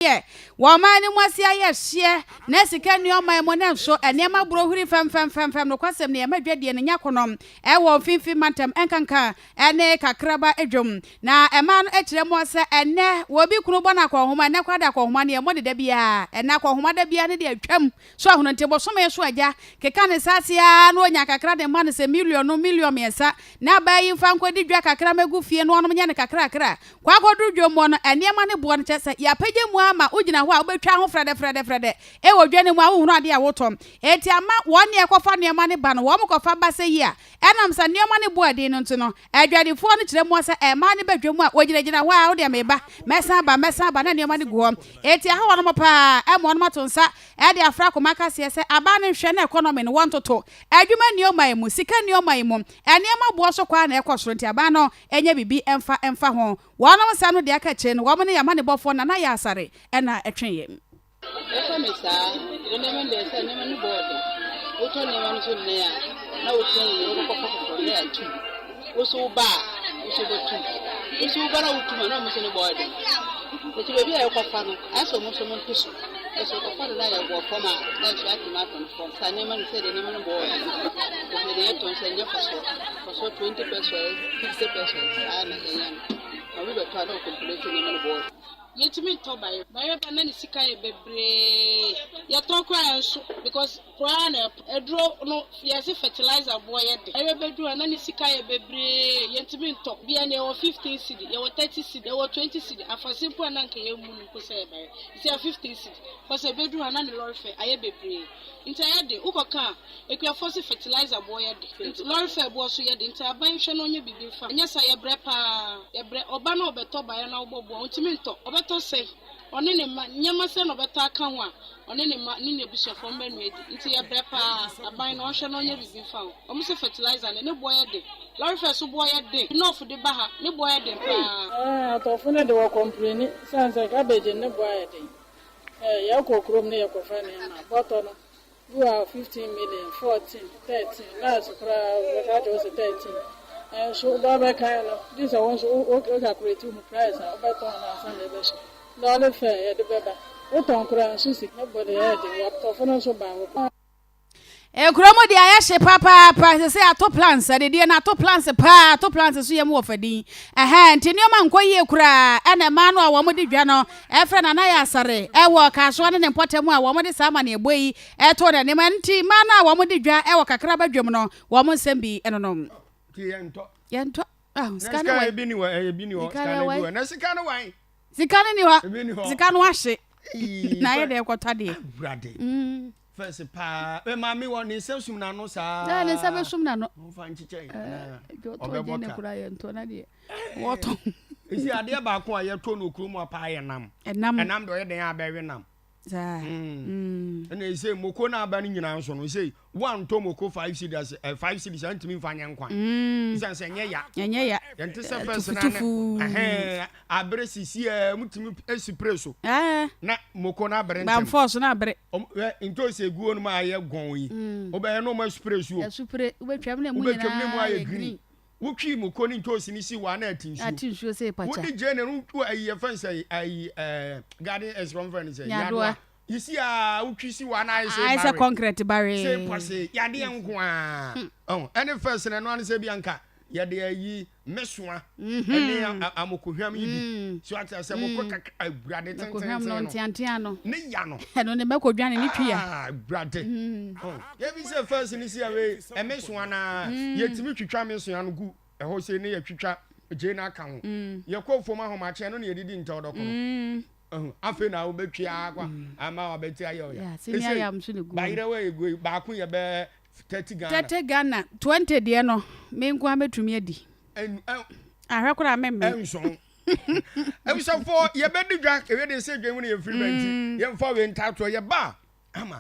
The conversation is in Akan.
ye woman ni mwasi aye hye na sika ni oman mo na nso enema brohuri fem no kwasem ne madwade ne nyakonom wo finfi mantem enkanka ene kakraba edwom na ema no ekire mo se ene wo bi kunu bona kwa homa ne kwada kwa homa ne mo de da bia ena kwa homa da bia ne de atwam so ahono ntebo so me so agya keka ne sasia no onya kakra de ma ne se million mesa na ba yi fa nkodi dwa kakra magu fie no onom nya ne kakra kwa kodu dwom no enema ne bo no chese ya pagye mu ama ugina ho a obetwa ho frede e wo dwane mu a wo hunu ade a wotom eti ama won ne ekofa ne ma ne ba no wo mkofa ba se yi a enam sa ne ma ne bo ade no nto no adwadefo no kire mu se e ma ne badwa mu a wogina ho a wo de meba mesa ba na ne ma ne go eti ha wono pa e mo no matonsa e de afra ko maka se aba ne hwe na economy no wontoto adwuma ne o mai mu sika ne o mai mu ene ma bo so kwa na ekosoro nti aba no enya bibi emfa ho wono sa no de aka che no wo ne ya ma ne bofo na ya asare ena etwenye esa mesa ene mende se ne manu bode oto ne manu so ne ya na oto ne ro ko ne atu oso ba oso betu oso ba na utuma na mo se ne bode eti be bia ko fa no aso mo so mo tusu eso ko fa na ya go foma na so ati ma ton fom sa ne manu se de ne manu bode se ne ton se ne faso 20 pesos 50 pesos ana ya na we be to na ko complete ne manu bode yetimi to baye ba na ni sika ye bebre ye to kwa nso because kwa na edro no ye se fertilizer boy ye de ye bedu na ni sika ye bebre yetimi to bia na ye 15 cedi ye 30 cedi ye 20 cedi afase po na nka ye mu no ko se baye se 15 cedi because bedu na ni lorfe aye bebre nta ye de ukoka ekwa force fertilizer boy ye de lorfe bo so ye de nta ban hwe no nye bibi fa nya sa ye bre pa ye bre oba na obeto baye na obobo ntimi to to say oni ne ma nyama se no beto aka ho a oni ne ma ni ne bisofo mba nu edi nti ye brepa aban no hwe no nya bibi fa o mo se fertilizer ne boy de lorry first boy de no fu de ba ha ne boy de pa to fu ne de wo complain sanse cabbage ne boy de ya kokrom ne ya ko fa ne ma boto no you are 15 million 14 13 last kra that was 13 so da be kai no this one so o calculate mu price a o beto na san le be so no le fe e de be ba o ton kra so si ne body e de ya to fo so ba wo Kromo de ayahye papa se ato plants de na ato plants pa ato plants so yem wo fadin nti ne ma nkoye kura ena ma no a wo mo de dwa no e fra na ya asare e wo Kasoa ne potem a wo mo de sama na eboyi e to de ne ma nti ma na wo mo de dwa e wo Kakaraba dwom no wo mo sembi eno no yento sika e bi ni wo sika ne bi na sika no wan sika ne ni wa sika no ahye na ye de kwota de brade first pa we mami won ni sesum na no sa na ne sabe sum na no fa nchiche obe ne kura ye nto na de woto isi ade ba ko aye to no krum apa ye nam enam do ye den abewe nam za na ise moko na aba ni nyina nso no ise one to moko 5 cedis 5 cedis antimi mfanya nkwa isan se nye ya yente se first na ne abre sisi mutimi esipre so na moko na abre ntem force na abre into se guo no ma aye gon yi obe no ma esipre so esipre ubetwam na mu nyina aye green wotwi moko ni ntosi ni si wa na atinsuo se pacha wodi je ne no ayi fancy ayi garden as conference yadwa you see wotwi si wa na ayi say concrete barrier say pase yade enko a any first na no an say bianka yade ayi mesoa ene amokohwam yi so ata say moko brade tenten no ntiantia no ne ya no eno ne mekodwane ni twia brade ye bi say first ni si awe mesoa na yetimi twitwa mesoa no gu eho say ne yatwitwa je na aka ho ye ko fom ahomache no ne yedidi ntodoko no afi na obetwia akwa ama obeti ayo ya senior yam so ne gu bayire we egu ba ku ye be 30 Ghana 20 de no me nko ametumi adi ahwekora memme enso for ye be di dwa e we de se dwan mu ne ye free benti ye mfa we ntato ye ba ama